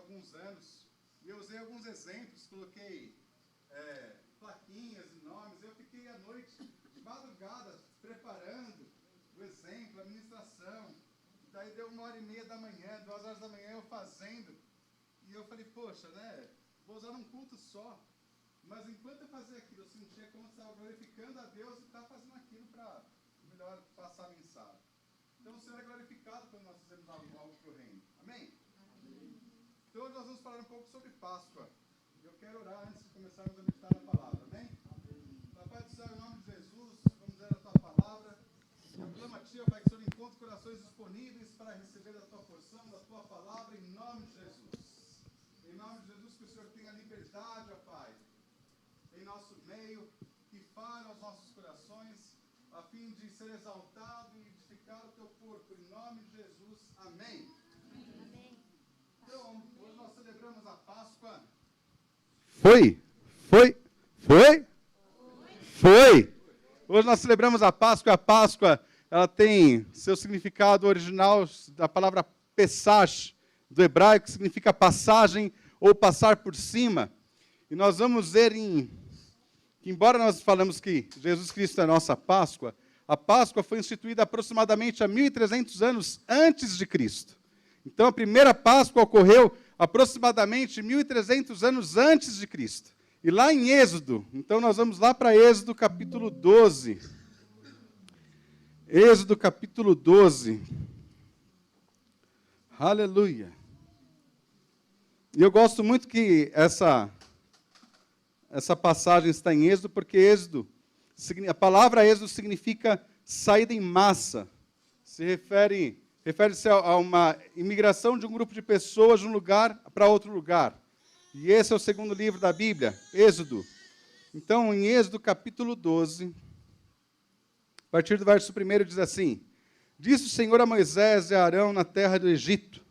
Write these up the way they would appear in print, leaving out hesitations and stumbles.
alguns anos, e eu usei alguns exemplos, coloquei plaquinhas e nomes. Eu fiquei à noite, de madrugada, preparando o exemplo, a ministração. Daí deu 1h30 da manhã, 2h da manhã eu fazendo. E eu falei, poxa, né? Vou usar num culto só. Mas enquanto eu fazia aquilo, eu sentia como se estava glorificando a Deus e estava fazendo aquilo para melhor passar a mensagem. Então o Senhor é glorificado quando nós fazemos algo para o reino. Amém? Amém? Então hoje nós vamos falar um pouco sobre Páscoa. Eu quero orar antes de começarmos a meditar na palavra. Amém? Papai do céu, em nome de Jesus, vamos ler a tua palavra. Eu clamo a ti, Pai, que o Senhor encontre corações disponíveis para receber a tua porção, da tua palavra, em nome de Jesus. Em nome de Jesus, que o Senhor tenha liberdade, ó Pai, em nosso meio, que fale aos nossos corações, a fim de ser exaltado e edificar o teu corpo, em nome de Jesus. Amém. Amém. Então, hoje nós celebramos a Páscoa. Foi. Hoje nós celebramos a Páscoa. A Páscoa, ela tem seu significado original da palavra Pesach, do hebraico, que significa passagem ou passar por cima. E nós vamos ver que, embora nós falamos que Jesus Cristo é a nossa Páscoa, a Páscoa foi instituída aproximadamente há 1.300 anos antes de Cristo. Então, a primeira Páscoa ocorreu aproximadamente 1.300 anos antes de Cristo. E lá em Êxodo, então nós vamos lá para Êxodo capítulo 12. Êxodo capítulo 12. Aleluia. E eu gosto muito que essa passagem está em Êxodo, porque a palavra Êxodo significa saída em massa. Refere-se a uma imigração de um grupo de pessoas de um lugar para outro lugar. E esse é o segundo livro da Bíblia, Êxodo. Então, em Êxodo capítulo 12, a partir do verso 1 diz assim: Disse o Senhor a Moisés e a Arão na terra do Egito: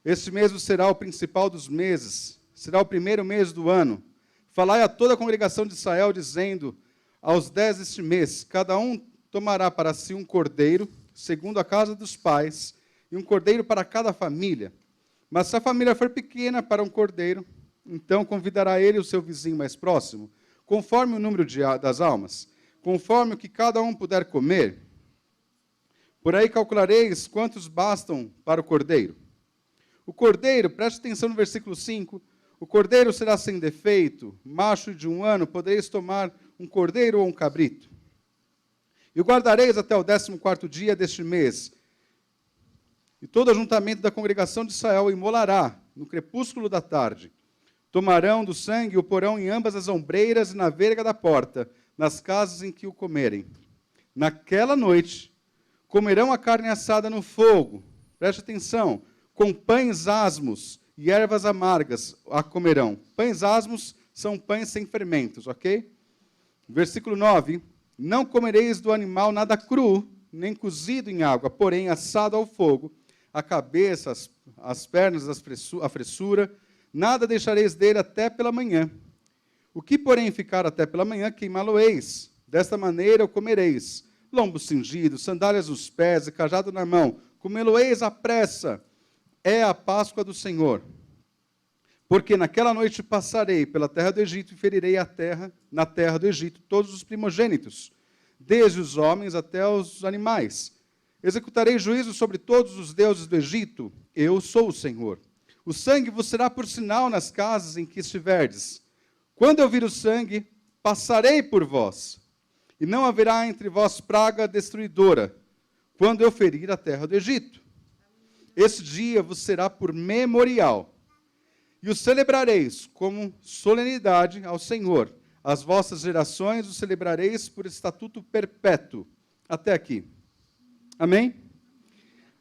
Este mês será o principal dos meses, será o primeiro mês do ano. Falai a toda a congregação de Israel, dizendo: Aos 10 deste mês, cada um tomará para si um cordeiro, segundo a casa dos pais, e um cordeiro para cada família. Mas se a família for pequena para um cordeiro, então convidará ele o seu vizinho mais próximo, conforme o número das almas, conforme o que cada um puder comer. Por aí calculareis quantos bastam para o cordeiro. O cordeiro, preste atenção no versículo 5, o cordeiro será sem defeito, macho de 1 ano, podereis tomar um cordeiro ou um cabrito. E o guardareis até o 14º dia deste mês. E todo ajuntamento da congregação de Israel imolará no crepúsculo da tarde. Tomarão do sangue e o porão em ambas as ombreiras e na verga da porta, nas casas em que o comerem. Naquela noite, comerão a carne assada no fogo. Preste atenção. Com pães asmos e ervas amargas a comerão. Pães asmos são pães sem fermentos, ok? Versículo 9. Não comereis do animal nada cru, nem cozido em água, porém assado ao fogo, a cabeça, as pernas, a fressura, nada deixareis dele até pela manhã. O que, porém, ficar até pela manhã, queimá-lo-eis. Desta maneira o comereis. Lombo cingido, sandálias nos pés e cajado na mão. Comê-lo-eis à pressa. É a Páscoa do Senhor. Porque naquela noite passarei pela terra do Egito e ferirei na terra do Egito todos os primogênitos, desde os homens até os animais. Executarei juízo sobre todos os deuses do Egito. Eu sou o Senhor. O sangue vos será por sinal nas casas em que estiverdes. Quando eu vir o sangue, passarei por vós, e não haverá entre vós praga destruidora, quando eu ferir a terra do Egito. Esse dia vos será por memorial, e o celebrareis como solenidade ao Senhor. As vossas gerações o celebrareis por estatuto perpétuo. Até aqui. Amém?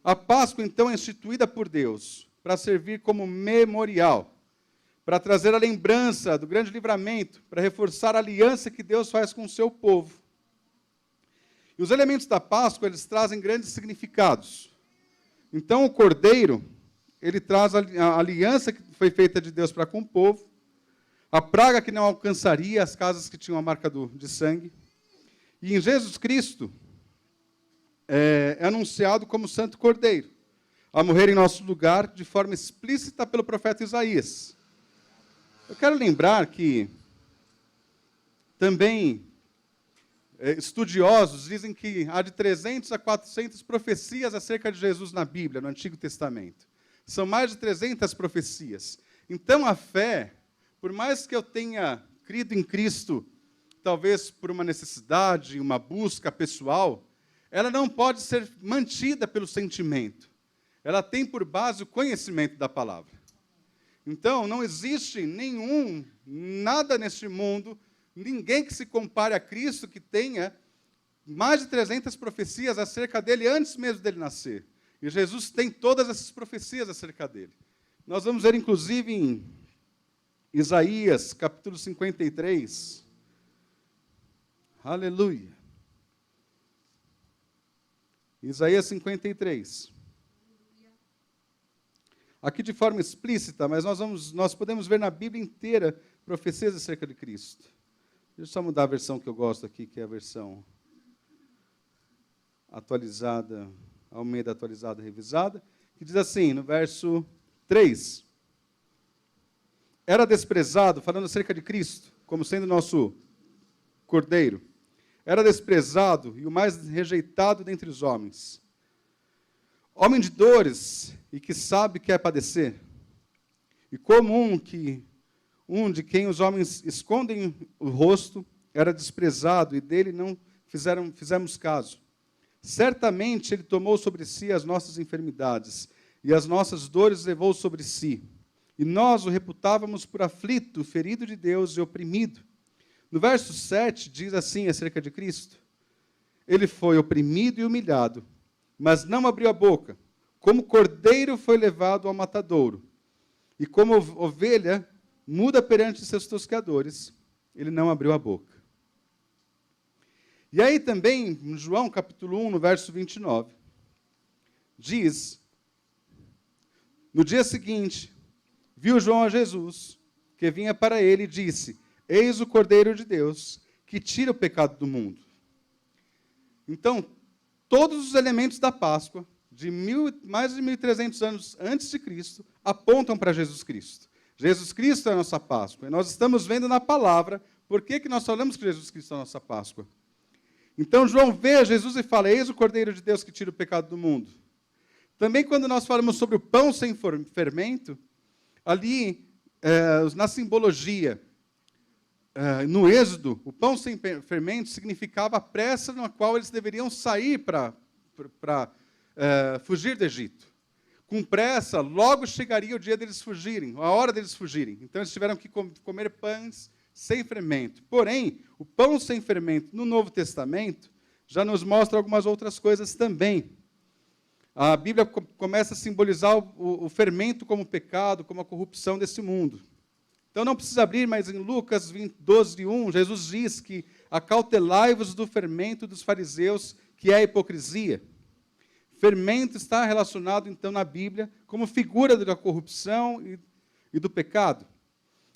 A Páscoa, então, é instituída por Deus para servir como memorial, para trazer a lembrança do grande livramento, para reforçar a aliança que Deus faz com o seu povo. E os elementos da Páscoa, eles trazem grandes significados. Então, o cordeiro, ele traz a aliança que foi feita de Deus para com o povo, a praga que não alcançaria as casas que tinham a marca de sangue. E em Jesus Cristo, é anunciado como Santo Cordeiro. a morrer em nosso lugar de forma explícita pelo profeta Isaías. Eu quero lembrar que também estudiosos dizem que há de 300 a 400 profecias acerca de Jesus na Bíblia, no Antigo Testamento. São mais de 300 profecias. Então, a fé, por mais que eu tenha crido em Cristo, talvez por uma necessidade, uma busca pessoal, ela não pode ser mantida pelo sentimento. Ela tem por base o conhecimento da palavra. Então, não existe nada neste mundo, ninguém que se compare a Cristo que tenha mais de 300 profecias acerca dele antes mesmo dele nascer. E Jesus tem todas essas profecias acerca dele. Nós vamos ver, inclusive, em Isaías, capítulo 53. Aleluia. Isaías 53. Aqui de forma explícita, mas nós podemos ver na Bíblia inteira profecias acerca de Cristo. Deixa eu só mudar a versão que eu gosto aqui, que é a versão atualizada, Almeida atualizada, revisada, que diz assim, no verso 3. Era desprezado, falando acerca de Cristo, como sendo nosso Cordeiro. Era desprezado e o mais rejeitado dentre os homens. Homem de dores e que sabe que é padecer. E como um de quem os homens escondem o rosto, era desprezado e dele não fizemos caso. Certamente ele tomou sobre si as nossas enfermidades e as nossas dores levou sobre si. E nós o reputávamos por aflito, ferido de Deus e oprimido. No verso 7 diz assim acerca de Cristo: ele foi oprimido e humilhado, mas não abriu a boca. Como cordeiro foi levado ao matadouro, e como ovelha muda perante seus tosqueadores, ele não abriu a boca. E aí também, em João capítulo 1, no verso 29, diz: no dia seguinte, viu João a Jesus, que vinha para ele, e disse: eis o Cordeiro de Deus, que tira o pecado do mundo. Então, todos os elementos da Páscoa, mais de 1.300 anos antes de Cristo, apontam para Jesus Cristo. Jesus Cristo é a nossa Páscoa. E nós estamos vendo na palavra por que nós falamos que Jesus Cristo é a nossa Páscoa. Então, João vê Jesus e fala: eis o Cordeiro de Deus que tira o pecado do mundo. Também, quando nós falamos sobre o pão sem fermento, ali, na simbologia, no Êxodo, o pão sem fermento significava a pressa na qual eles deveriam sair para fugir do Egito. Com pressa, logo chegaria o dia deles fugirem, a hora deles fugirem. Então, eles tiveram que comer pães sem fermento. Porém, o pão sem fermento no Novo Testamento já nos mostra algumas outras coisas também. A Bíblia começa a simbolizar o fermento como pecado, como a corrupção desse mundo. Então, não precisa abrir, mas em Lucas 12:1, Jesus diz que acautelai-vos do fermento dos fariseus, que é a hipocrisia. Fermento está relacionado, então, na Bíblia, como figura da corrupção e do pecado.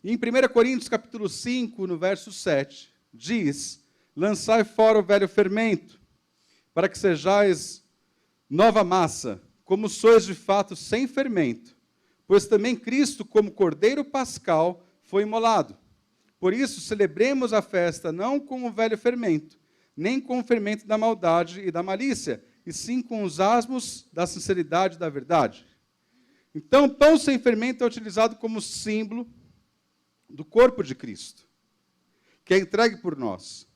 E em 1 Coríntios, capítulo 5, no verso 7, diz: lançai fora o velho fermento, para que sejais nova massa, como sois de fato sem fermento, pois também Cristo, como Cordeiro Pascal, foi imolado. Por isso, celebremos a festa não com o velho fermento, nem com o fermento da maldade e da malícia, e sim com os asmos da sinceridade e da verdade. Então, pão sem fermento é utilizado como símbolo do corpo de Cristo, que é entregue por nós.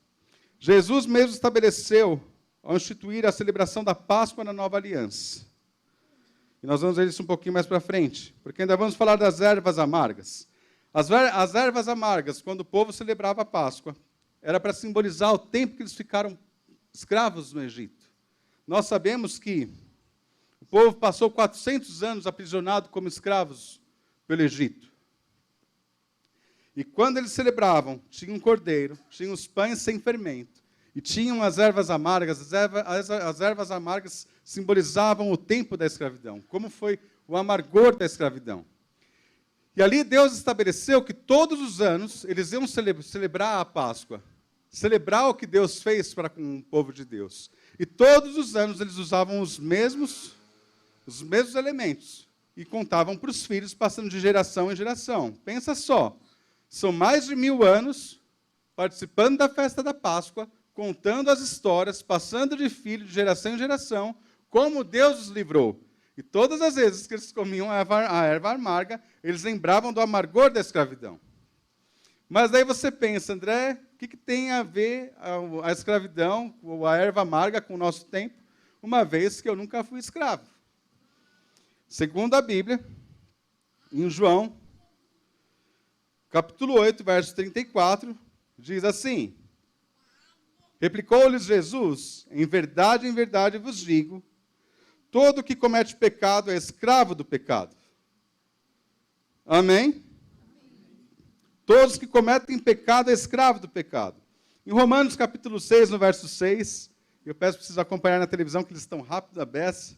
Jesus mesmo estabeleceu, ao instituir a celebração da Páscoa na Nova Aliança. E nós vamos ver isso um pouquinho mais para frente, porque ainda vamos falar das ervas amargas. As ervas amargas, quando o povo celebrava a Páscoa, era para simbolizar o tempo que eles ficaram escravos no Egito. Nós sabemos que o povo passou 400 anos aprisionado como escravos pelo Egito. E quando eles celebravam, tinha um cordeiro, tinha os pães sem fermento, e tinham as ervas amargas. As ervas amargas simbolizavam o tempo da escravidão, como foi o amargor da escravidão. E ali Deus estabeleceu que todos os anos eles iam celebrar a Páscoa, celebrar o que Deus fez para com o povo de Deus. E todos os anos eles usavam os mesmos os mesmos elementos, e contavam para os filhos, passando de geração em geração. Pensa só, são mais de 1000 anos participando da festa da Páscoa, contando as histórias, passando de filho de geração em geração, como Deus os livrou. E todas as vezes que eles comiam a erva amarga, eles lembravam do amargor da escravidão. Mas daí você pensa, André, o que tem a ver a escravidão, ou a erva amarga com o nosso tempo, uma vez que eu nunca fui escravo? Segundo a Bíblia, em João, capítulo 8, verso 34, diz assim: replicou-lhes Jesus, em verdade vos digo, todo que comete pecado é escravo do pecado. Amém? Todos que cometem pecado é escravo do pecado. Em Romanos capítulo 6, no verso 6, eu peço para vocês acompanharem na televisão, que eles estão rápido da beça.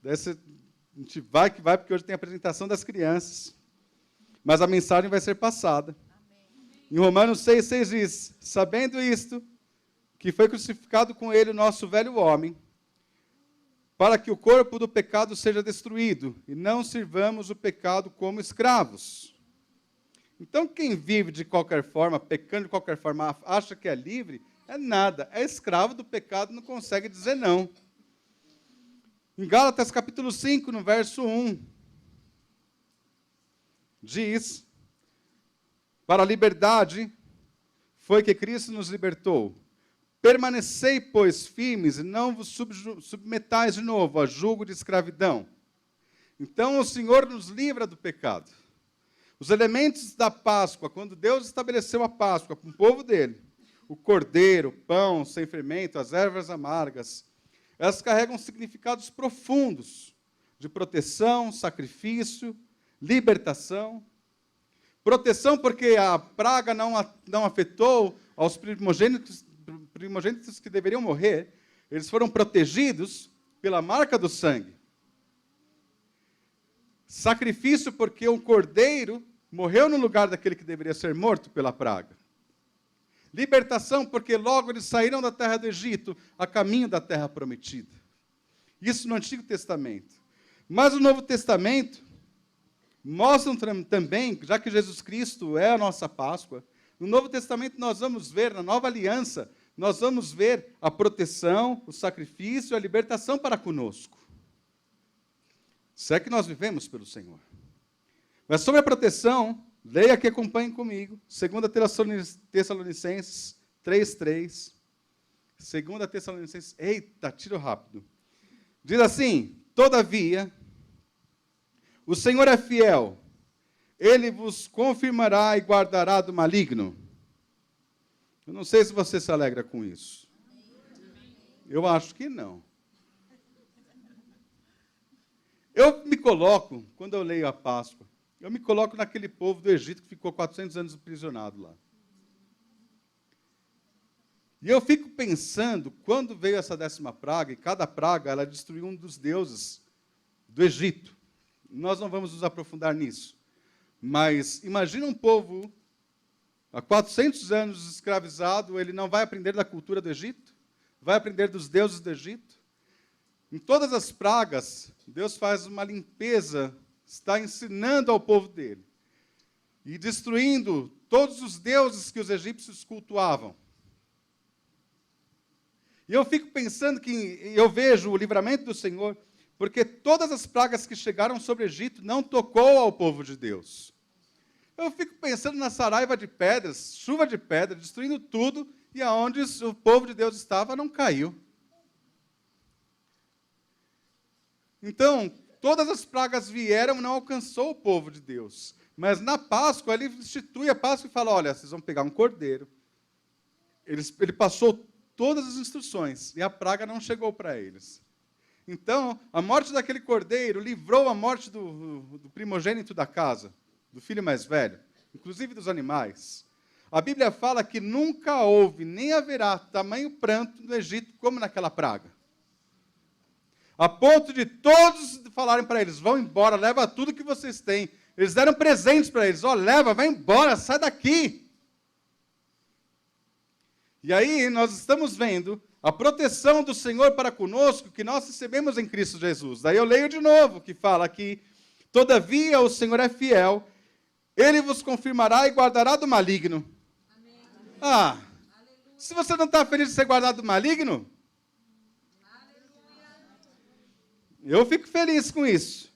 Daí a gente vai que vai, porque hoje tem a apresentação das crianças. Mas a mensagem vai ser passada. Em Romanos 6, 6 diz: sabendo isto, que foi crucificado com ele o nosso velho homem, para que o corpo do pecado seja destruído, e não sirvamos o pecado como escravos. Então, quem vive de qualquer forma, pecando de qualquer forma, acha que é livre, é nada. É escravo do pecado, não consegue dizer não. Em Gálatas, capítulo 5, no verso 1, diz: para a liberdade foi que Cristo nos libertou. Permanecei, pois, firmes, e não vos submetais de novo a julgo de escravidão. Então, o Senhor nos livra do pecado. Os elementos da Páscoa, quando Deus estabeleceu a Páscoa com o povo dele, o cordeiro, o pão sem fermento, as ervas amargas, elas carregam significados profundos de proteção, sacrifício, libertação. Proteção porque a praga não afetou aos primogênitos que deveriam morrer, eles foram protegidos pela marca do sangue. Sacrifício porque um cordeiro morreu no lugar daquele que deveria ser morto pela praga. Libertação, porque logo eles saíram da terra do Egito a caminho da terra prometida. Isso no Antigo Testamento. Mas o Novo Testamento mostra também, já que Jesus Cristo é a nossa Páscoa, no Novo Testamento nós vamos ver, na Nova Aliança, nós vamos ver a proteção, o sacrifício, a libertação para conosco. Se é que nós vivemos pelo Senhor. Mas sobre a proteção, leia aqui, acompanhe comigo, 2 Tessalonicenses 3:3. 2 Tessalonicenses, eita, tiro rápido. Diz assim: todavia, o Senhor é fiel, Ele vos confirmará e guardará do maligno. Eu não sei se você se alegra com isso. Eu acho que não. Eu me coloco, quando eu leio a Páscoa, eu me coloco naquele povo do Egito que ficou 400 anos aprisionado lá. E eu fico pensando, quando veio essa 10ª praga, e cada praga, ela destruiu um dos deuses do Egito. Nós não vamos nos aprofundar nisso. Mas imagina um povo, há 400 anos escravizado, ele não vai aprender da cultura do Egito? Vai aprender dos deuses do Egito? Em todas as pragas, Deus faz uma limpeza, está ensinando ao povo dele. E destruindo todos os deuses que os egípcios cultuavam. E eu fico pensando que eu vejo o livramento do Senhor, porque todas as pragas que chegaram sobre o Egito não tocou ao povo de Deus. Eu fico pensando na saraiva de pedras, chuva de pedra, destruindo tudo, e aonde o povo de Deus estava não caiu. Então, todas as pragas vieram e não alcançou o povo de Deus. Mas na Páscoa, ele institui a Páscoa e fala, olha, vocês vão pegar um cordeiro. Ele passou todas as instruções, e a praga não chegou para eles. Então, a morte daquele cordeiro livrou a morte do primogênito da casa, do filho mais velho, inclusive dos animais. A Bíblia fala que nunca houve, nem haverá tamanho pranto no Egito como naquela praga. A ponto de todos falarem para eles, vão embora, leva tudo que vocês têm. Eles deram presentes para eles, leva, vai embora, sai daqui. E aí nós estamos vendo A proteção do Senhor para conosco, que nós recebemos em Cristo Jesus. Daí eu leio de novo, que fala que, todavia o Senhor é fiel, Ele vos confirmará e guardará do maligno. Amém. Ah, se você não está feliz de ser guardado do maligno, eu fico feliz com isso.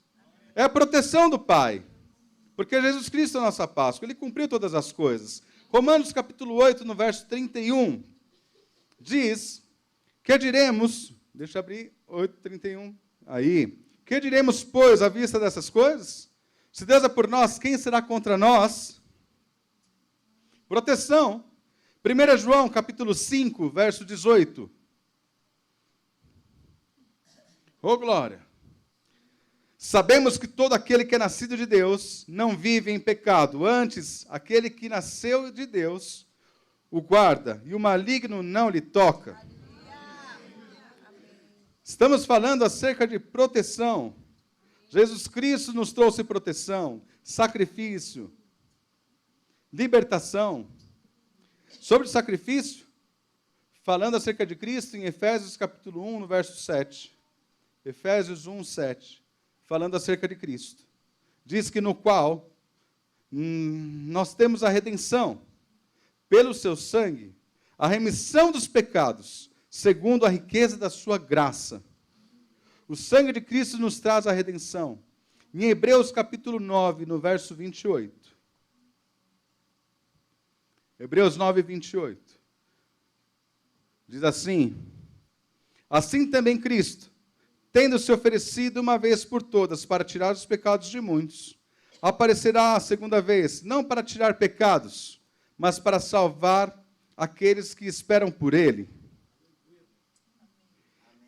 É a proteção do Pai. Porque Jesus Cristo é a nossa Páscoa. Ele cumpriu todas as coisas. Romanos capítulo 8, no verso 31, diz, que diremos, deixa eu abrir, 8:31, aí, que diremos, pois, à vista dessas coisas? Se Deus é por nós, quem será contra nós? Proteção. 1 João capítulo 5, verso 18. Oh, glória! Sabemos que todo aquele que é nascido de Deus não vive em pecado. Antes, aquele que nasceu de Deus o guarda, e o maligno não lhe toca. Estamos falando acerca de proteção. Jesus Cristo nos trouxe proteção, sacrifício, libertação. Sobre o sacrifício, falando acerca de Cristo, em Efésios capítulo 1, no verso 7. Efésios 1, 7. Falando acerca de Cristo. Diz que no qual nós temos a redenção, pelo seu sangue, a remissão dos pecados, segundo a riqueza da sua graça. O sangue de Cristo nos traz a redenção. Em Hebreus capítulo 9, no verso 28. Hebreus 9, 28. Diz assim, assim também Cristo, tendo se oferecido uma vez por todas para tirar os pecados de muitos, aparecerá a segunda vez, não para tirar pecados, mas para salvar aqueles que esperam por Ele.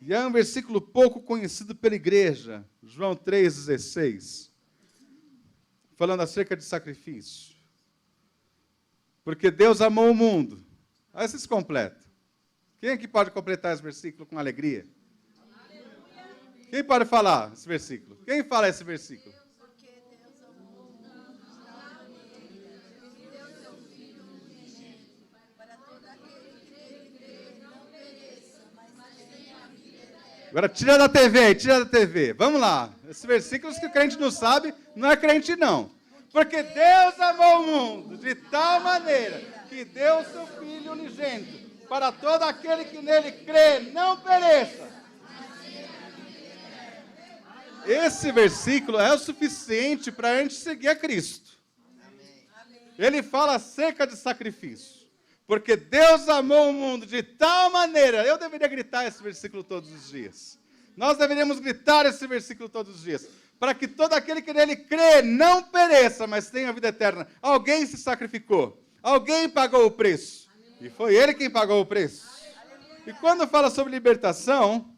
E é um versículo pouco conhecido pela igreja, João 3,16, falando acerca de sacrifício. Porque Deus amou o mundo. Aí vocês completam. Quem aqui pode completar esse versículo com alegria? Quem pode falar esse versículo? Quem fala esse versículo? Agora tira da TV, tira da TV. Vamos lá. Esses versículos que o crente não sabe, não é crente não. Porque Deus amou o mundo de tal maneira que deu o seu Filho unigênito para todo aquele que nele crê, não pereça. Esse versículo é o suficiente para a gente seguir a Cristo. Ele fala acerca de sacrifício. Porque Deus amou o mundo de tal maneira. Eu deveria gritar esse versículo todos os dias. Nós deveríamos gritar esse versículo todos os dias. Para que todo aquele que nele crê não pereça, mas tenha vida eterna. Alguém se sacrificou. Alguém pagou o preço. E foi ele quem pagou o preço. E quando fala sobre libertação,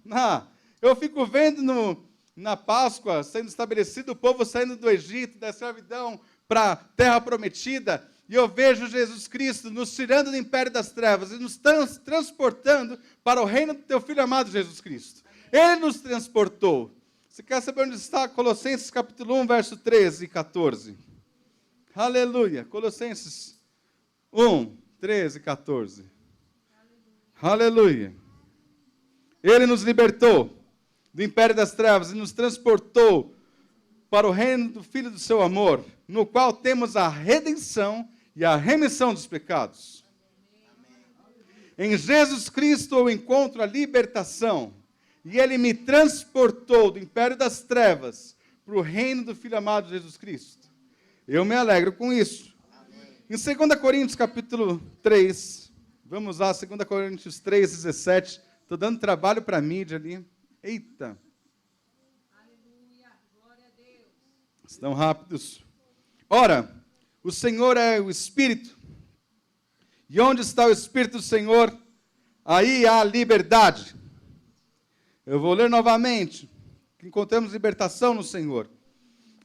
eu fico vendo na Páscoa sendo estabelecido o povo saindo do Egito, da escravidão, para a terra prometida. E eu vejo Jesus Cristo nos tirando do império das trevas e nos transportando para o reino do teu Filho amado Jesus Cristo. Ele nos transportou. Você quer saber onde está? Colossenses capítulo 1, verso 13 e 14. Aleluia. Colossenses 1, 13 e 14. Aleluia. Ele nos libertou do império das trevas e nos transportou para o reino do Filho do seu amor, no qual temos a redenção e a remissão dos pecados. Em Jesus Cristo eu encontro a libertação, e Ele me transportou do império das trevas para o reino do Filho amado Jesus Cristo. Eu me alegro com isso. Em 2 Coríntios capítulo 3, vamos lá, 2 Coríntios 3, 17, estou dando trabalho para a mídia ali. Eita! Estão rápidos. Ora, o Senhor é o Espírito, e onde está o Espírito do Senhor, aí há liberdade. Eu vou ler novamente, que encontramos libertação no Senhor.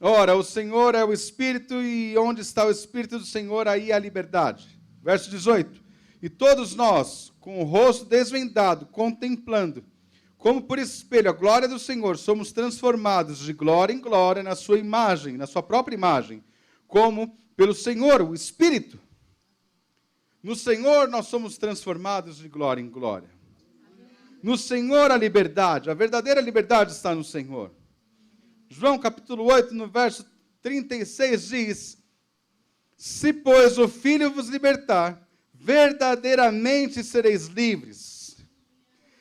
Ora, o Senhor é o Espírito, e onde está o Espírito do Senhor, aí há liberdade. Verso 18. E todos nós, com o rosto desvendado, contemplando, como por espelho a glória do Senhor, somos transformados de glória em glória na sua imagem, na sua própria imagem, como pelo Senhor, o Espírito. No Senhor nós somos transformados de glória em glória. No Senhor a liberdade, a verdadeira liberdade está no Senhor. João capítulo 8, no verso 36 diz: se, pois, o Filho vos libertar, verdadeiramente sereis livres.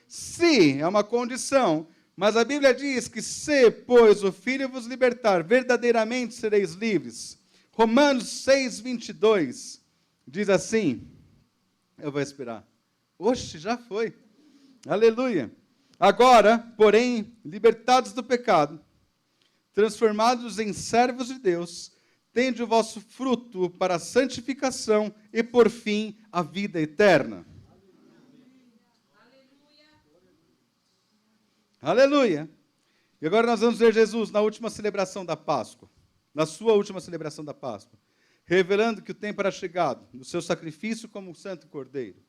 Se é uma condição, mas a Bíblia diz que se, pois, o Filho vos libertar, verdadeiramente sereis livres. Romanos 6, 22 diz assim, eu vou esperar. Oxe, já foi. Aleluia. Agora, porém, libertados do pecado, transformados em servos de Deus, tende o vosso fruto para a santificação e, por fim, a vida eterna. Aleluia. E agora nós vamos ver Jesus na última celebração da Páscoa, na sua última celebração da Páscoa, revelando que o tempo era chegado, no seu sacrifício como um santo cordeiro.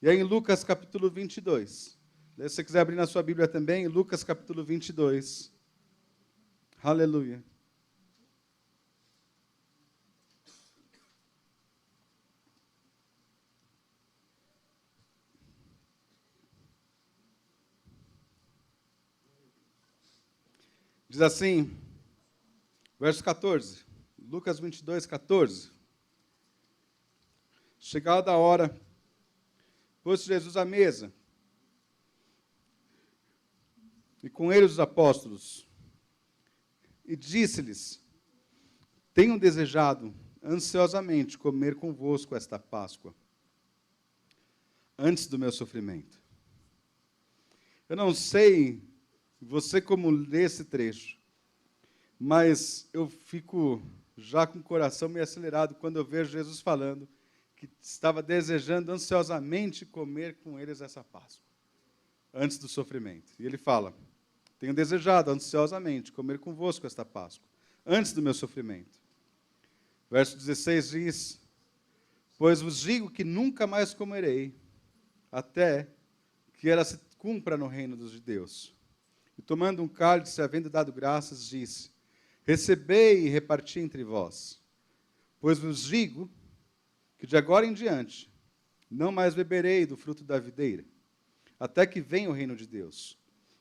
E aí em Lucas capítulo 22, se você quiser abrir na sua Bíblia também, Lucas capítulo 22. Aleluia. Diz assim, verso 14, Lucas 22, 14. Chegada a hora, pôs Jesus à mesa, e com ele os apóstolos, e disse-lhes: tenho desejado ansiosamente comer convosco esta Páscoa, antes do meu sofrimento. Eu não sei você como lê esse trecho, mas eu fico já com o coração meio acelerado quando eu vejo Jesus falando que estava desejando ansiosamente comer com eles essa Páscoa, antes do sofrimento. E ele fala: tenho desejado ansiosamente comer convosco esta Páscoa, antes do meu sofrimento. Verso 16 diz: pois vos digo que nunca mais comerei, até que ela se cumpra no reino dos judeus. E tomando um cálice, havendo dado graças, disse: recebei e reparti entre vós, pois vos digo que de agora em diante não mais beberei do fruto da videira, até que venha o reino de Deus.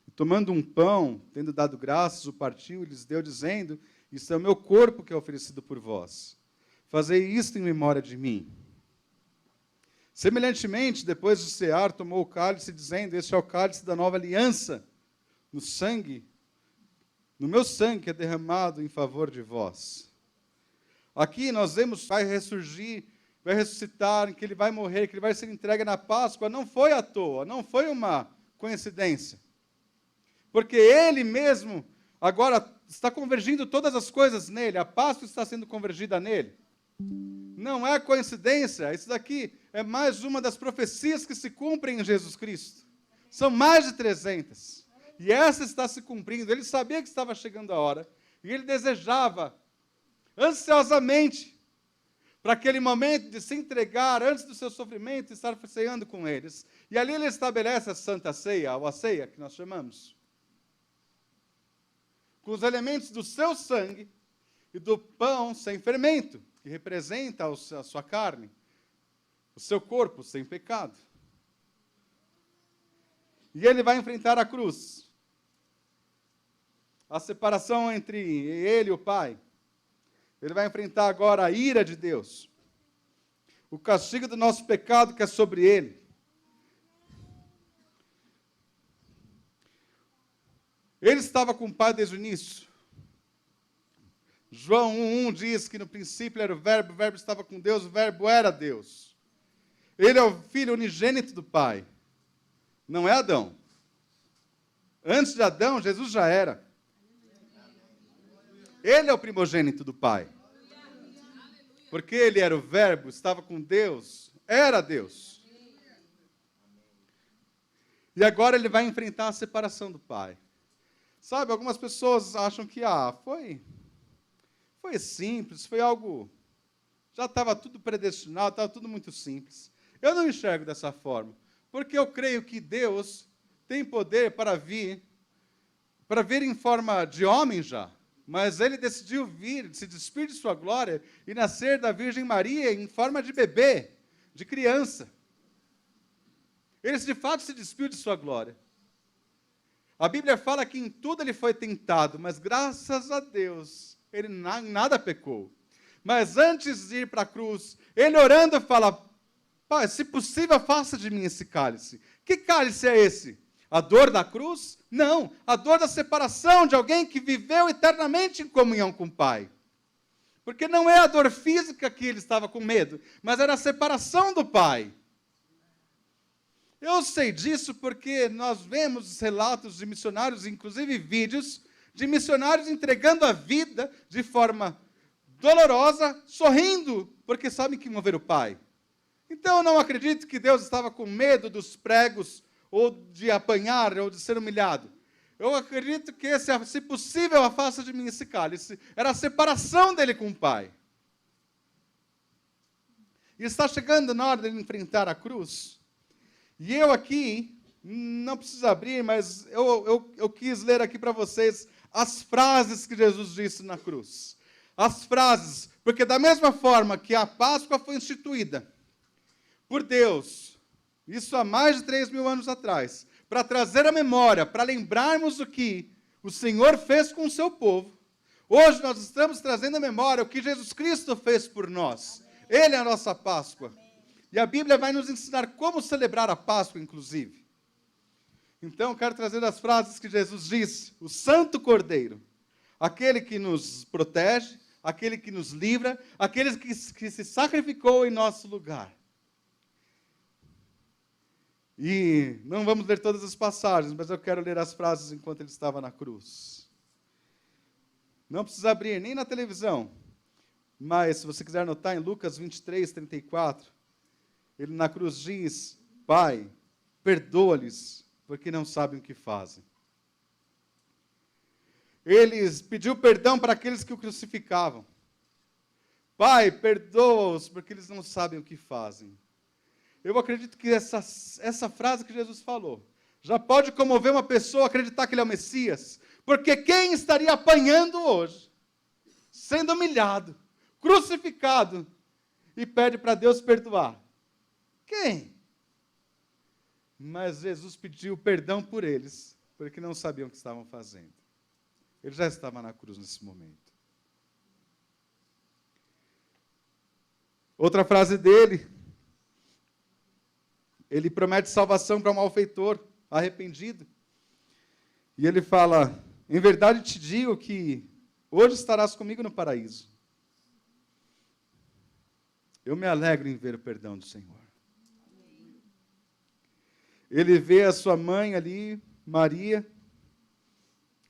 E tomando um pão, tendo dado graças, o partiu e lhes deu, dizendo: isto é o meu corpo que é oferecido por vós. Fazei isto em memória de mim. Semelhantemente, depois de cear, tomou o cálice, dizendo: este é o cálice da nova aliança, no meu sangue que é derramado em favor de vós. Aqui nós vemos que vai ressurgir, vai ressuscitar, que ele vai morrer, que ele vai ser entregue na Páscoa. Não foi à toa, não foi uma coincidência. Porque ele mesmo agora está convergindo todas as coisas nele, a Páscoa está sendo convergida nele. Não é coincidência, isso daqui é mais uma das profecias que se cumprem em Jesus Cristo. São mais de 300. E essa está se cumprindo. Ele sabia que estava chegando a hora. E ele desejava, ansiosamente, para aquele momento de se entregar antes do seu sofrimento e estar ceando com eles. E ali ele estabelece a Santa Ceia, ou a ceia, que nós chamamos, com os elementos do seu sangue e do pão sem fermento, que representa a sua carne, o seu corpo sem pecado. E ele vai enfrentar a cruz, a separação entre ele e o Pai. Ele vai enfrentar agora a ira de Deus, o castigo do nosso pecado que é sobre ele. Ele estava com o Pai desde o início. João 1,1 diz que no princípio era o Verbo estava com Deus, o Verbo era Deus. Ele é o Filho unigênito do Pai, não é Adão. Antes de Adão, Jesus já era. Ele é o primogênito do Pai. Porque ele era o Verbo, estava com Deus, era Deus. E agora ele vai enfrentar a separação do Pai. Sabe, algumas pessoas acham que foi simples, foi algo, já estava tudo predestinado, estava tudo muito simples. Eu não enxergo dessa forma, porque eu creio que Deus tem poder para vir em forma de homem já, mas ele decidiu vir, se despir de sua glória e nascer da Virgem Maria em forma de bebê, de criança. Ele de fato se despiu de sua glória. A Bíblia fala que em tudo ele foi tentado, mas graças a Deus, ele nada pecou. Mas antes de ir para a cruz, ele orando fala, Pai, se possível, afasta de mim esse cálice. Que cálice é esse? A dor da cruz? Não, a dor da separação de alguém que viveu eternamente em comunhão com o Pai. Porque não é a dor física que ele estava com medo, mas era a separação do Pai. Eu sei disso porque nós vemos relatos de missionários, inclusive vídeos, de missionários entregando a vida de forma dolorosa, sorrindo, porque sabem que vão ver o Pai. Então eu não acredito que Deus estava com medo dos pregos, ou de apanhar, ou de ser humilhado. Eu acredito que, se possível, afasta de mim esse cálice. Era a separação dele com o Pai. E está chegando na hora de ele enfrentar a cruz. E eu aqui, não preciso abrir, mas eu quis ler aqui para vocês as frases que Jesus disse na cruz. As frases, porque da mesma forma que a Páscoa foi instituída por Deus, isso há mais de 3.000 anos atrás, para trazer a memória, para lembrarmos o que o Senhor fez com o seu povo. Hoje nós estamos trazendo a memória o que Jesus Cristo fez por nós. Ele é a nossa Páscoa. E a Bíblia vai nos ensinar como celebrar a Páscoa, inclusive. Então, eu quero trazer as frases que Jesus disse. O Santo Cordeiro, aquele que nos protege, aquele que nos livra, aquele que se sacrificou em nosso lugar. E não vamos ler todas as passagens, mas eu quero ler as frases enquanto ele estava na cruz. Não precisa abrir, nem na televisão. Mas, se você quiser anotar, em Lucas 23, 34, ele na cruz diz, Pai, perdoa-lhes, porque não sabem o que fazem. Ele pediu perdão para aqueles que o crucificavam. Pai, perdoa-os, porque eles não sabem o que fazem. Eu acredito que essa frase que Jesus falou já pode comover uma pessoa a acreditar que ele é o Messias, porque quem estaria apanhando hoje, sendo humilhado, crucificado, e pede para Deus perdoar? Quem? Mas Jesus pediu perdão por eles, porque não sabiam o que estavam fazendo. Ele já estava na cruz nesse momento. Outra frase dele, ele promete salvação para um malfeitor, arrependido. E ele fala, em verdade te digo que hoje estarás comigo no paraíso. Eu me alegro em ver o perdão do Senhor. Ele vê a sua mãe ali, Maria,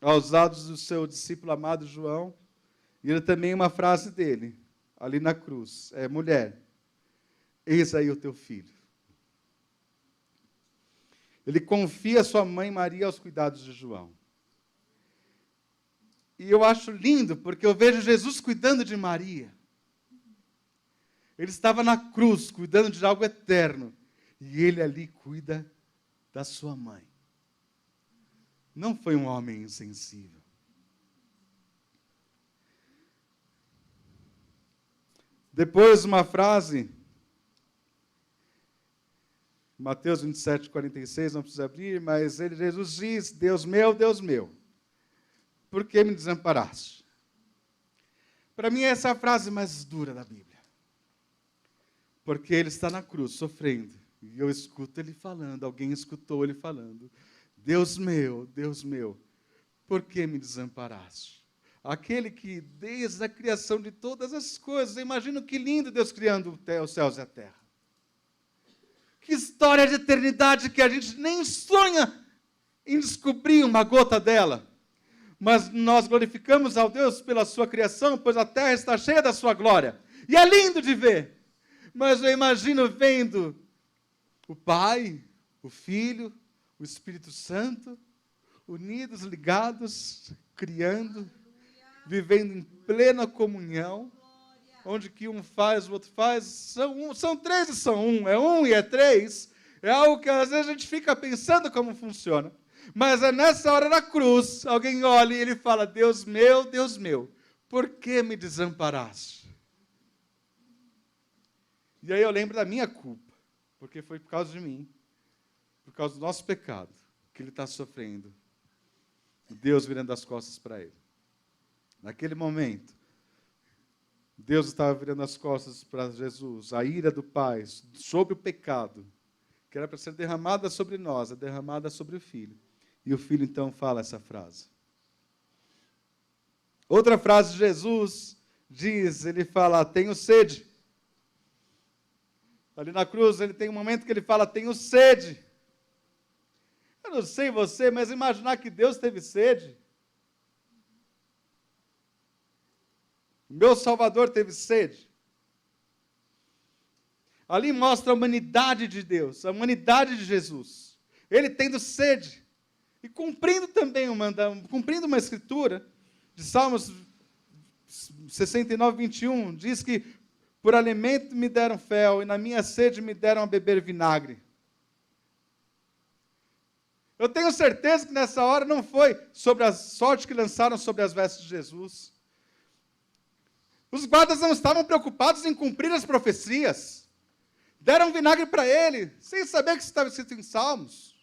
aos lados do seu discípulo amado João, e ele também uma frase dele, ali na cruz, mulher, eis aí o teu filho. Ele confia a sua mãe Maria aos cuidados de João. E eu acho lindo, porque eu vejo Jesus cuidando de Maria. Ele estava na cruz, cuidando de algo eterno. E ele ali cuida da sua mãe. Não foi um homem insensível. Depois, uma frase, Mateus 27, 46, não precisa abrir, mas Jesus diz, Deus meu, por que me desamparaste? Para mim, essa é a frase mais dura da Bíblia. Porque ele está na cruz, sofrendo. E eu escuto ele falando, alguém escutou ele falando, Deus meu, por que me desamparaste? Aquele que, desde a criação de todas as coisas, eu imagino que lindo Deus criando os céus e a terra. Que história de eternidade que a gente nem sonha em descobrir uma gota dela. Mas nós glorificamos ao Deus pela sua criação, pois a terra está cheia da sua glória. E é lindo de ver. Mas eu imagino vendo o Pai, o Filho, o Espírito Santo, unidos, ligados, criando, vivendo em plena comunhão, onde que um faz, o outro faz, são três e são um, é um e é três, é algo que às vezes a gente fica pensando como funciona, mas é nessa hora da cruz, alguém olha e ele fala, Deus meu, por que me desamparaste? E aí eu lembro da minha culpa, porque foi por causa de mim, por causa do nosso pecado, que ele está sofrendo. Deus virando as costas para ele. Naquele momento, Deus estava virando as costas para Jesus. A ira do Pai sobre o pecado, que era para ser derramada sobre nós, é derramada sobre o Filho. E o Filho, então, fala essa frase. Outra frase de Jesus diz, ele fala, tenho sede. Ali na cruz, ele tem um momento que ele fala, tenho sede. Eu não sei você, mas imaginar que Deus teve sede. O meu Salvador teve sede. Ali mostra a humanidade de Deus, a humanidade de Jesus. Ele tendo sede. E cumprindo também cumprindo uma escritura de Salmos 69, 21, diz que por alimento me deram fel e na minha sede me deram a beber vinagre. Eu tenho certeza que nessa hora não foi sobre a sorte que lançaram sobre as vestes de Jesus. Os guardas não estavam preocupados em cumprir as profecias. Deram vinagre para ele, sem saber que estava escrito em Salmos.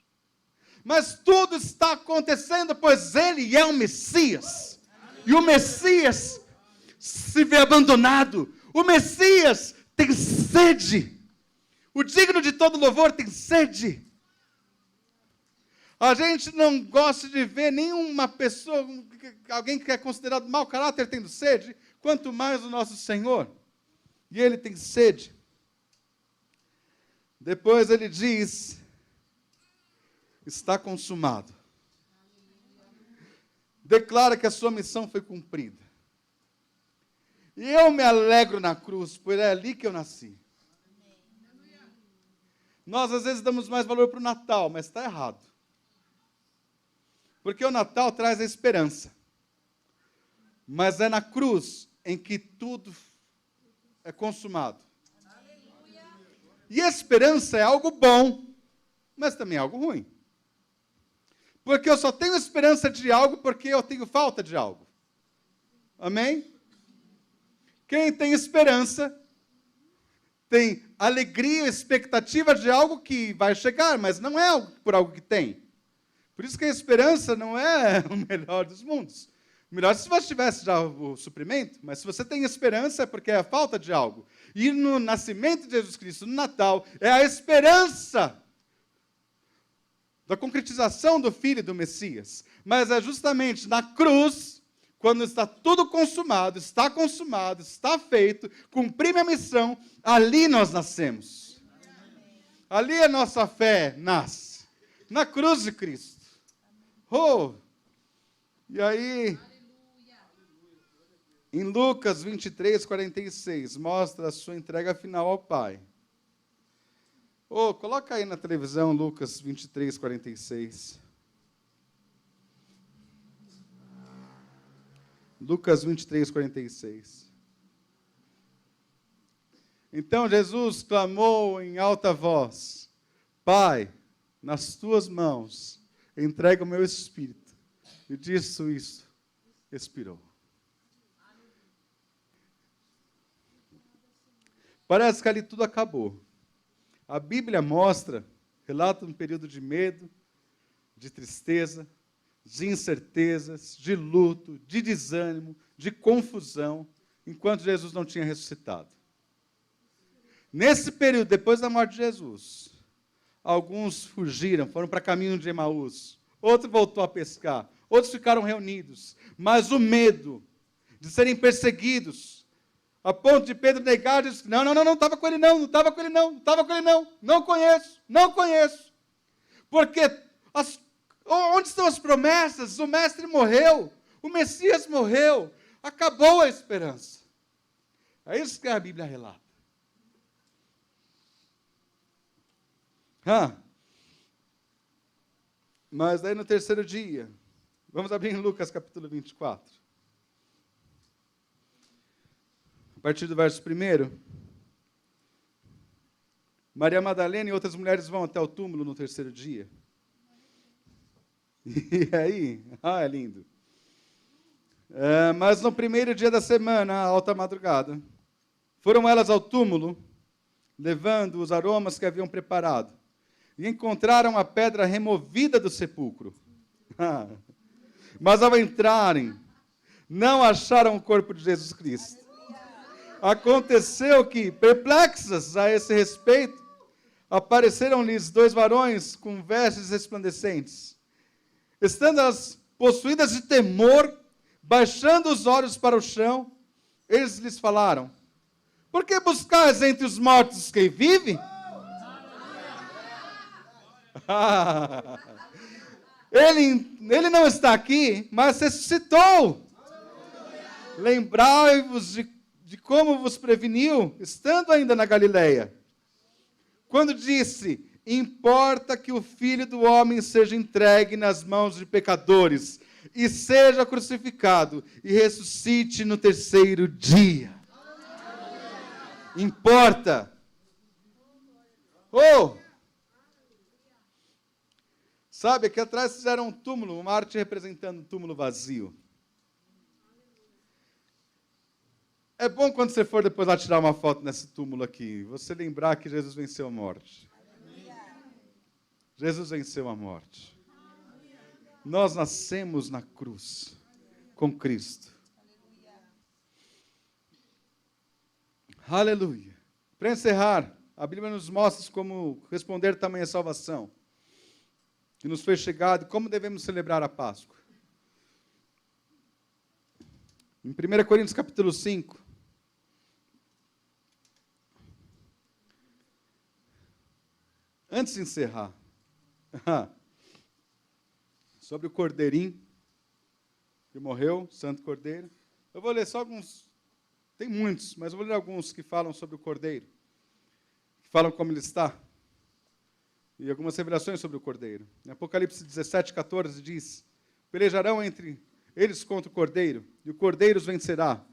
Mas tudo está acontecendo, pois ele é o Messias. E o Messias se vê abandonado. O Messias tem sede. O digno de todo louvor tem sede. A gente não gosta de ver nenhuma pessoa, alguém que é considerado mau caráter tendo sede, quanto mais o nosso Senhor. E ele tem sede. Depois ele diz, está consumado. Declara que a sua missão foi cumprida. E eu me alegro na cruz, pois é ali que eu nasci. Nós às vezes damos mais valor para o Natal, mas está errado. Porque o Natal traz a esperança. Mas é na cruz em que tudo é consumado. E a esperança é algo bom, mas também é algo ruim. Porque eu só tenho esperança de algo porque eu tenho falta de algo. Amém? Quem tem esperança tem alegria e expectativa de algo que vai chegar, mas não é por algo que tem. Por isso que a esperança não é o melhor dos mundos. Melhor se você tivesse já o suprimento, mas se você tem esperança é porque é a falta de algo. E no nascimento de Jesus Cristo, no Natal, é a esperança da concretização do Filho e do Messias. Mas é justamente na cruz, quando está tudo consumado, está feito, cumpri minha missão, ali nós nascemos. Ali a nossa fé nasce. Na cruz de Cristo. Oh! E aí, em Lucas 23, 46, mostra a sua entrega final ao Pai. Oh, coloca aí na televisão Lucas 23, 46. Lucas 23, 46. Então Jesus clamou em alta voz, Pai, nas tuas mãos, entrega o meu espírito. E disse isso, expirou. Parece que ali tudo acabou. A Bíblia mostra, relata um período de medo, de tristeza, de incertezas, de luto, de desânimo, de confusão, enquanto Jesus não tinha ressuscitado. Nesse período, depois da morte de Jesus, alguns fugiram, foram para caminho de Emaús, outro voltou a pescar, outros ficaram reunidos, mas o medo de serem perseguidos, a ponto de Pedro negar, disse, não estava com ele não estava com ele não, não conheço, porque onde estão as promessas? O mestre morreu, o Messias morreu, acabou a esperança. É isso que a Bíblia relata. Mas aí no terceiro dia, vamos abrir em Lucas capítulo 24. A partir do verso 1. Maria Madalena e outras mulheres vão até o túmulo no terceiro dia. E aí? É lindo. Mas no primeiro dia da semana, à alta madrugada, foram elas ao túmulo, levando os aromas que haviam preparado. E encontraram a pedra removida do sepulcro. Mas ao entrarem, não acharam o corpo de Jesus Cristo. Aconteceu que, perplexas a esse respeito, apareceram-lhes 2 varões com vestes resplandecentes. Estando elas possuídas de temor, baixando os olhos para o chão, eles lhes falaram: por que buscais entre os mortos quem vive? Ele não está aqui, mas ressuscitou. Lembrai-vos de como vos preveniu, estando ainda na Galileia, quando disse: importa que o Filho do Homem seja entregue nas mãos de pecadores, e seja crucificado, e ressuscite no 3º dia. Importa. Sabe, aqui atrás fizeram um túmulo, uma arte representando um túmulo vazio. É bom quando você for depois lá tirar uma foto nesse túmulo aqui, você lembrar que Jesus venceu a morte. Jesus venceu a morte. Nós nascemos na cruz, com Cristo. Aleluia. Para encerrar, a Bíblia nos mostra como responder também a salvação, que nos foi chegado, e como devemos celebrar a Páscoa. Em 1 Coríntios capítulo 5, antes de encerrar, sobre o cordeirinho que morreu, Santo Cordeiro, eu vou ler só alguns, tem muitos, mas eu vou ler alguns que falam sobre o cordeiro, que falam como ele está, e algumas revelações sobre o cordeiro. Em Apocalipse 17, 14 diz: pelejarão entre eles contra o cordeiro, e o cordeiro os vencerá,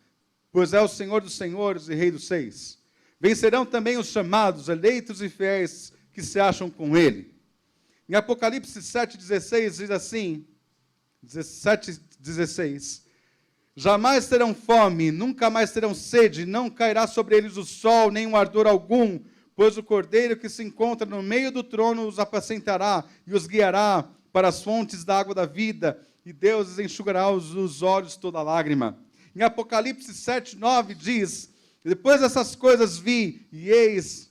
pois é o Senhor dos senhores e Rei dos reis. Vencerão também os chamados, eleitos e fiéis que se acham com ele. Em Apocalipse 7,16 diz assim, 17,16: jamais terão fome, nunca mais terão sede, não cairá sobre eles o sol, nem um ardor algum, pois o cordeiro que se encontra no meio do trono os apacentará e os guiará para as fontes da água da vida, e Deus lhes enxugará os olhos toda lágrima. Em Apocalipse 7,9 diz: depois dessas coisas vi, e eis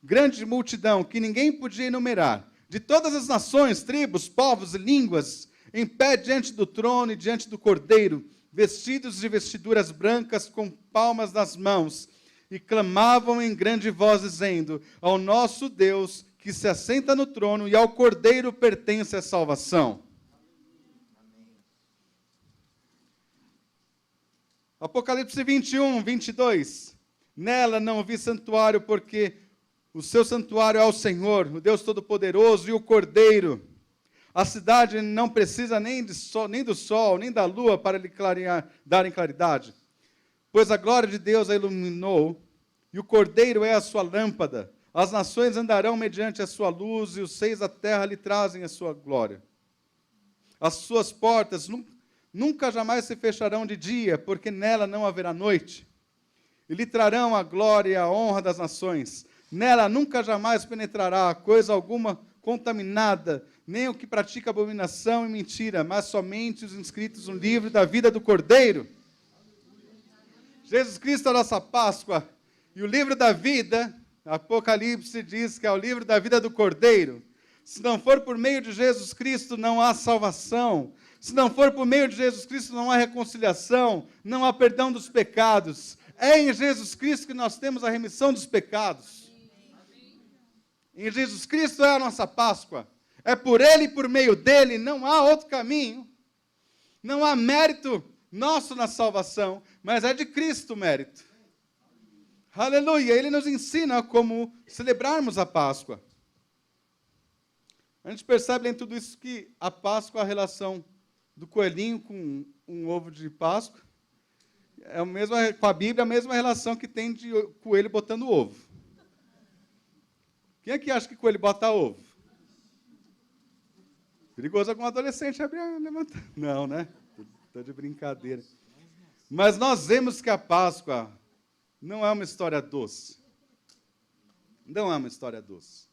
grande multidão, que ninguém podia enumerar, de todas as nações, tribos, povos e línguas, em pé diante do trono e diante do cordeiro, vestidos de vestiduras brancas, com palmas nas mãos, e clamavam em grande voz, dizendo: ao nosso Deus, que se assenta no trono, e ao cordeiro pertence a salvação. Apocalipse 21, 22. Nela não vi santuário, porque o seu santuário é o Senhor, o Deus Todo-Poderoso, e o Cordeiro. A cidade não precisa nem do sol, nem da lua para lhe darem claridade, pois a glória de Deus a iluminou, e o Cordeiro é a sua lâmpada. As nações andarão mediante a sua luz, e os reis da terra lhe trazem a sua glória. As suas portas nunca jamais se fecharão de dia, porque nela não haverá noite. E lhe trarão a glória e a honra das nações. Nela nunca jamais penetrará coisa alguma contaminada, nem o que pratica abominação e mentira, mas somente os inscritos no livro da vida do Cordeiro. Jesus Cristo é a nossa Páscoa, e o livro da vida, Apocalipse diz que é o livro da vida do Cordeiro. Se não for por meio de Jesus Cristo, não há salvação. Se não for por meio de Jesus Cristo, não há reconciliação, não há perdão dos pecados. É em Jesus Cristo que nós temos a remissão dos pecados. Em Jesus Cristo é a nossa Páscoa. É por Ele e por meio dEle, não há outro caminho. Não há mérito nosso na salvação, mas é de Cristo o mérito. Aleluia! Ele nos ensina como celebrarmos a Páscoa. A gente percebe em tudo isso que a Páscoa, a relação do coelhinho com um ovo de Páscoa, é a mesma, com a Bíblia, a mesma relação que tem de coelho botando ovo. Quem é que acha que coelho bota ovo? Perigoso algum adolescente abrir a levantar. Não, né? Estou de brincadeira. Mas nós vemos que a Páscoa não é uma história doce. Não é uma história doce.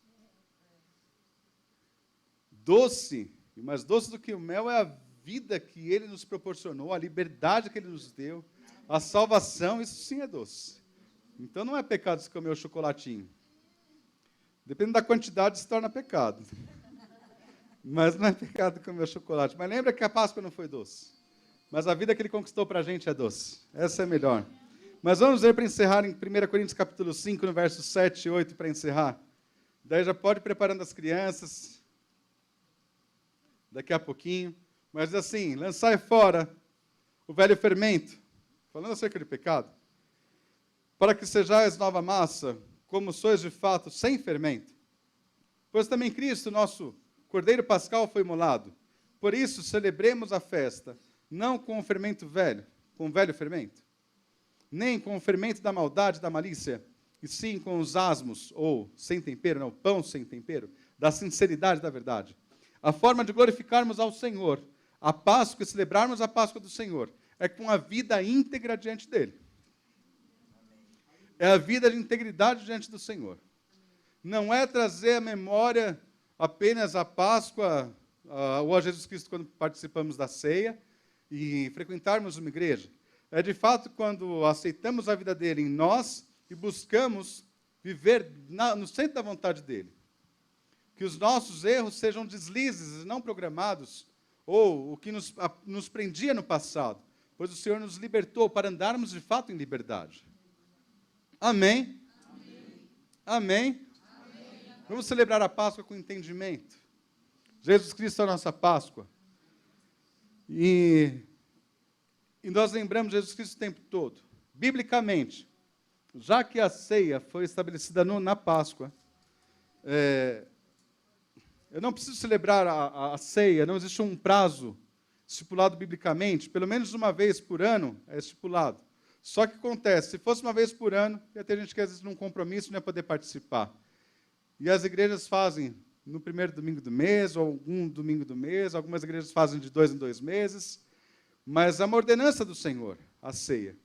Doce, e mais doce do que o mel, é a vida que Ele nos proporcionou, a liberdade que Ele nos deu, a salvação, isso sim é doce. Então não é pecado se comer o chocolatinho. Dependendo da quantidade, se torna pecado. Mas não é pecado comer o chocolate. Mas lembra que a Páscoa não foi doce. Mas a vida que Ele conquistou para a gente é doce. Essa é melhor. Mas vamos ver para encerrar em 1 Coríntios capítulo 5, no verso 7 e 8, para encerrar. Daí já pode ir preparando as crianças. Daqui a pouquinho. Mas diz assim, lançai fora o velho fermento. Falando acerca de pecado. Para que sejais nova massa, como sois de fato, sem fermento. Pois também Cristo, nosso Cordeiro Pascal, foi imolado. Por isso, celebremos a festa, não com o fermento velho, com o velho fermento, nem com o fermento da maldade e da malícia, e sim com os asmos, ou sem tempero, não, pão sem tempero, da sinceridade da verdade. A forma de glorificarmos ao Senhor, a Páscoa, e celebrarmos a Páscoa do Senhor, é com a vida íntegra diante dEle. É a vida de integridade diante do Senhor. Não é trazer à memória apenas a Páscoa ou a Jesus Cristo quando participamos da ceia e frequentarmos uma igreja. É de fato quando aceitamos a vida dele em nós e buscamos viver no centro da vontade dele. Que os nossos erros sejam deslizes, não programados, ou o que nos prendia no passado, pois o Senhor nos libertou para andarmos de fato em liberdade. Amém? Amém? Amém? Vamos celebrar a Páscoa com entendimento. Jesus Cristo é a nossa Páscoa. E nós lembramos Jesus Cristo o tempo todo. Biblicamente, já que a ceia foi estabelecida na Páscoa, eu não preciso celebrar a ceia, não existe um prazo estipulado biblicamente, pelo menos uma vez por ano é estipulado. Só que acontece, se fosse uma vez por ano, ia ter gente que às vezes num compromisso não ia poder participar. E as igrejas fazem no primeiro domingo do mês, ou algum domingo do mês, algumas igrejas fazem de 2 em 2 meses, mas é uma ordenança do Senhor, a ceia.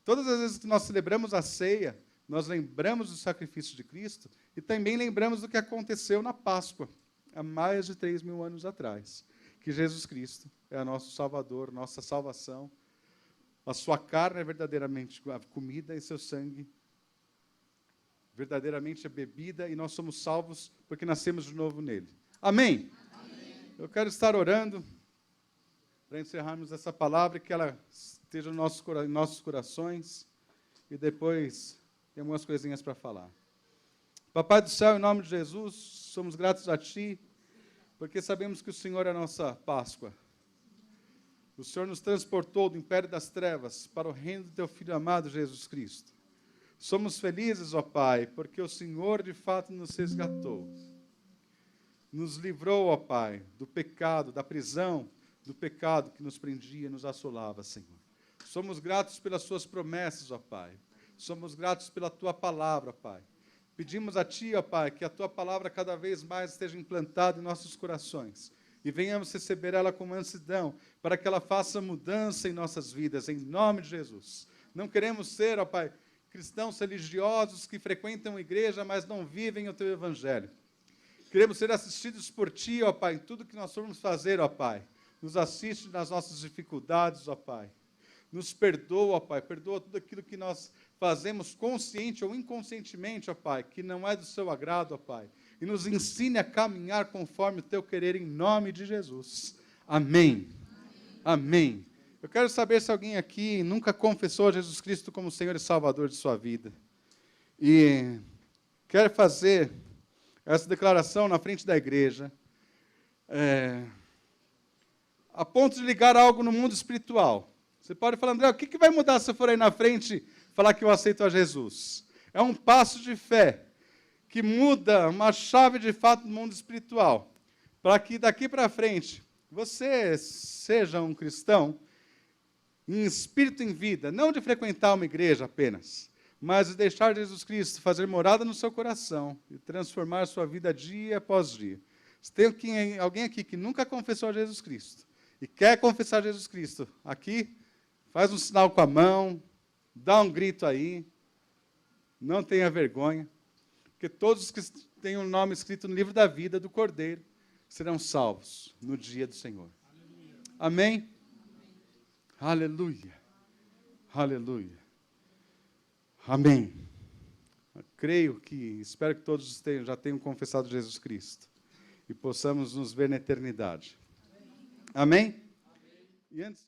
Todas as vezes que nós celebramos a ceia, nós lembramos do sacrifício de Cristo e também lembramos do que aconteceu na Páscoa, há mais de 3.000 anos atrás, que Jesus Cristo é o nosso Salvador, nossa salvação. A sua carne é verdadeiramente a comida e seu sangue verdadeiramente a bebida, e nós somos salvos porque nascemos de novo nele. Amém? Amém. Eu quero estar orando para encerrarmos essa palavra, que ela esteja em nossos corações, e depois tem algumas coisinhas para falar. Papai do céu, em nome de Jesus, somos gratos a Ti, porque sabemos que o Senhor é a nossa Páscoa. O Senhor nos transportou do império das trevas para o reino do Teu Filho amado, Jesus Cristo. Somos felizes, ó Pai, porque o Senhor, de fato, nos resgatou. Nos livrou, ó Pai, do pecado, da prisão, do pecado que nos prendia e nos assolava, Senhor. Somos gratos pelas Suas promessas, ó Pai. Somos gratos pela Tua palavra, Pai. Pedimos a Ti, ó Pai, que a Tua palavra cada vez mais esteja implantada em nossos corações, e venhamos receber ela com mansidão, para que ela faça mudança em nossas vidas, em nome de Jesus. Não queremos ser, ó Pai, cristãos religiosos que frequentam a igreja, mas não vivem o Teu Evangelho. Queremos ser assistidos por Ti, ó Pai, em tudo que nós formos fazer, ó Pai. Nos assiste nas nossas dificuldades, ó Pai. Nos perdoa, ó Pai, perdoa tudo aquilo que nós fazemos consciente ou inconscientemente, ó Pai, que não é do Seu agrado, ó Pai. E nos ensine a caminhar conforme o Teu querer, em nome de Jesus. Amém. Amém. Eu quero saber se alguém aqui nunca confessou a Jesus Cristo como Senhor e Salvador de sua vida. E quer fazer essa declaração na frente da igreja, a ponto de ligar algo no mundo espiritual. Você pode falar, André, o que vai mudar se eu for aí na frente falar que eu aceito a Jesus? É um passo de fé que muda uma chave de fato no mundo espiritual, para que daqui para frente você seja um cristão em espírito e em vida, não de frequentar uma igreja apenas, mas de deixar Jesus Cristo fazer morada no seu coração e transformar sua vida dia após dia. Se tem alguém aqui que nunca confessou a Jesus Cristo e quer confessar Jesus Cristo, aqui, faz um sinal com a mão, dá um grito aí, não tenha vergonha, porque todos os que têm o nome escrito no livro da vida do Cordeiro serão salvos no dia do Senhor. Amém? Aleluia. Aleluia. Amém. Creio que, espero que todos já tenham confessado Jesus Cristo e possamos nos ver na eternidade. Amém? E antes